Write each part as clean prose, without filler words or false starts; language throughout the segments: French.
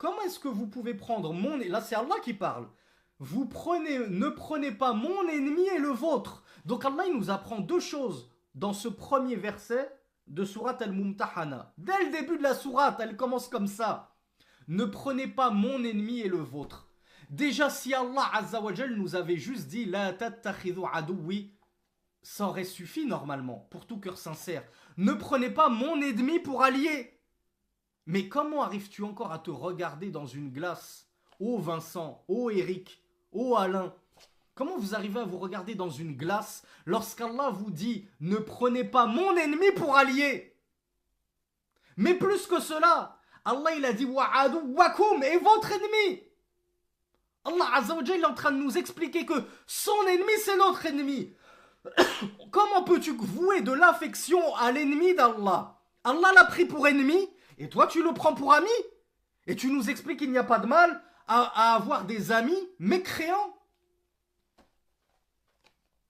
comment est-ce que vous pouvez prendre mon... Là, c'est Allah qui parle. Ne prenez pas mon ennemi et le vôtre. Donc Allah, il nous apprend deux choses dans ce premier verset de sourate Al-Mumtahana. Dès le début de la sourate, elle commence comme ça. Ne prenez pas mon ennemi et le vôtre. Déjà, si Allah Azza wa Jal nous avait juste dit La tattakhidhu adoui, ça aurait suffi normalement, pour tout cœur sincère. Ne prenez pas mon ennemi pour allié. Mais comment arrives-tu encore à te regarder dans une glace? Oh Vincent, oh Eric, oh Alain, comment vous arrivez à vous regarder dans une glace lorsqu'Allah vous dit ne prenez pas mon ennemi pour allié? Mais plus que cela, Allah il a dit wa'adu wakum et votre ennemi. Allah Azza wa Jalla est en train de nous expliquer que son ennemi c'est notre ennemi. Comment peux-tu vouer de l'affection à l'ennemi d'Allah? Allah l'a pris pour ennemi et toi tu le prends pour ami? Et tu nous expliques qu'il n'y a pas de mal à avoir des amis mécréants?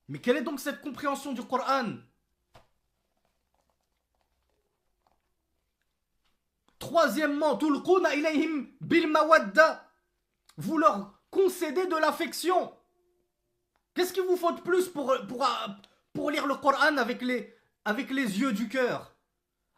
Mais quelle est donc cette compréhension du Coran? Troisièmement, tulquna ilayhim bil mawadda. Vous leur concédez de l'affection. Qu'est-ce qu'il vous faut de plus pour lire le Coran avec les yeux du cœur?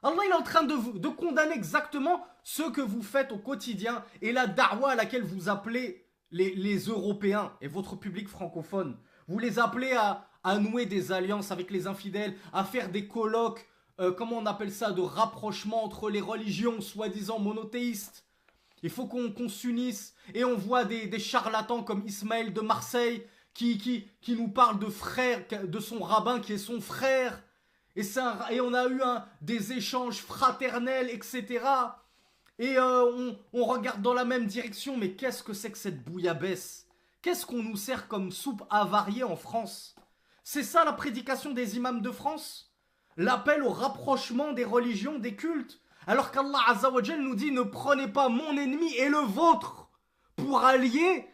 Allah il est en train de condamner exactement ce que vous faites au quotidien et la da'wa à laquelle vous appelez les Européens et votre public francophone. Vous les appelez à nouer des alliances avec les infidèles, à faire des colloques, comment on appelle ça, de rapprochement entre les religions soi-disant monothéistes. Il faut qu'on s'unisse et on voit des charlatans comme Ismaël de Marseille qui nous parle de frère, de son rabbin qui est son frère. Et on a eu des échanges fraternels, etc. Et on regarde dans la même direction. Mais qu'est-ce que c'est que cette bouillabaisse? Qu'est-ce qu'on nous sert comme soupe avariée en France? C'est ça la prédication des imams de France? L'appel au rapprochement des religions, des cultes? Alors qu'Allah Azza wa Jal nous dit ne prenez pas mon ennemi et le vôtre pour allier,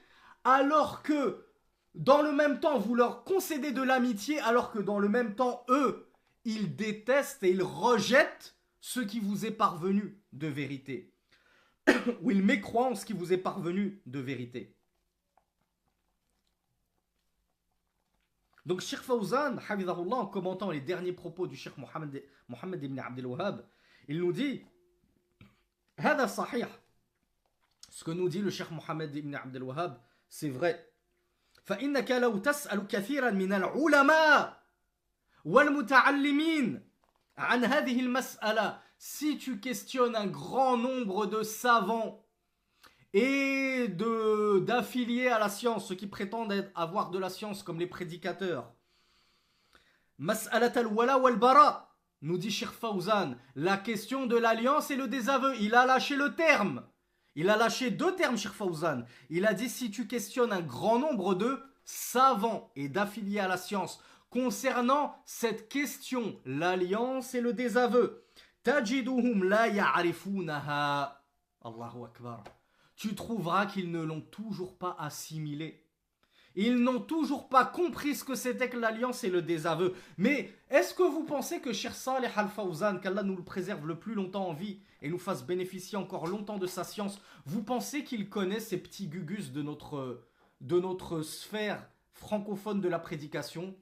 alors que dans le même temps vous leur concédez de l'amitié, alors que dans le même temps eux ils détestent et ils rejettent ce qui vous est parvenu de vérité. Ou ils mécroient en ce qui vous est parvenu de vérité. Donc Cheikh Fawzan, Hafidhahullah, en commentant les derniers propos du Cheikh Mohammed ibn Abdel Wahhab, il nous dit Hada sahih. Ce que nous dit le Cheikh Mohammed ibn Abdel Wahhab, c'est vrai. فإنك لو تسأل كثيرا من العلماء والمتعلمين عن هذه المسألة, si tu questionnes un grand nombre de savants et d'affiliés à la science, ceux qui prétendent avoir de la science comme les prédicateurs, Mas'alat al-wala wal-bara, nous dit Cheikh Fawzan, la question de l'alliance et le désaveu. Il a lâché le terme. Il a lâché deux termes, Cheikh Fawzan. Il a dit si tu questionnes un grand nombre de savants et d'affiliés à la science concernant cette question, l'alliance et le désaveu, tajiduhum la ya'rifunaha. Allahu Akbar. Tu trouveras qu'ils ne l'ont toujours pas assimilé. Ils n'ont toujours pas compris ce que c'était que l'alliance et le désaveu. Mais est-ce que vous pensez que Cheikh Saleh Al-Fawzan, qu'Allah nous le préserve le plus longtemps en vie et nous fasse bénéficier encore longtemps de sa science, vous pensez qu'il connaît ces petits gugus de notre sphère francophone de la prédication,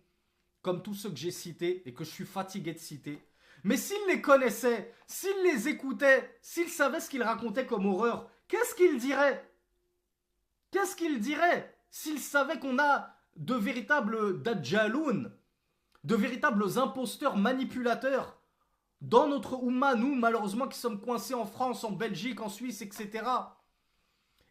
comme tous ceux que j'ai cités et que je suis fatigué de citer? Mais s'il les connaissait, s'il les écoutait, s'il savait ce qu'ils racontaient comme horreur, qu'est-ce qu'il dirait? Qu'est-ce qu'il dirait s'il savait qu'on a de véritables dajjaloun, de véritables imposteurs manipulateurs dans notre Oumma, nous malheureusement qui sommes coincés en France, en Belgique, en Suisse, etc.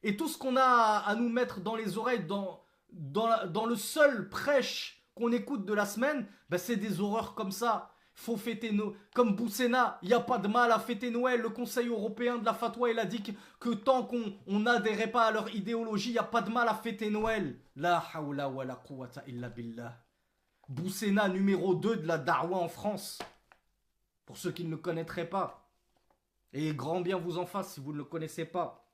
Et tout ce qu'on a à nous mettre dans les oreilles, dans le seul prêche qu'on écoute de la semaine, ben c'est des horreurs comme ça. Faut fêter comme Boussena, il n'y a pas de mal à fêter Noël. Le Conseil européen de la fatwa, il a dit que tant qu'on n'adhérait pas à leur idéologie, il n'y a pas de mal à fêter Noël. La hawla wa la quwwata illa billah. Boussena numéro 2 de la Da'wa en France. Pour ceux qui ne le connaîtraient pas. Et grand bien vous en fasse si vous ne le connaissez pas.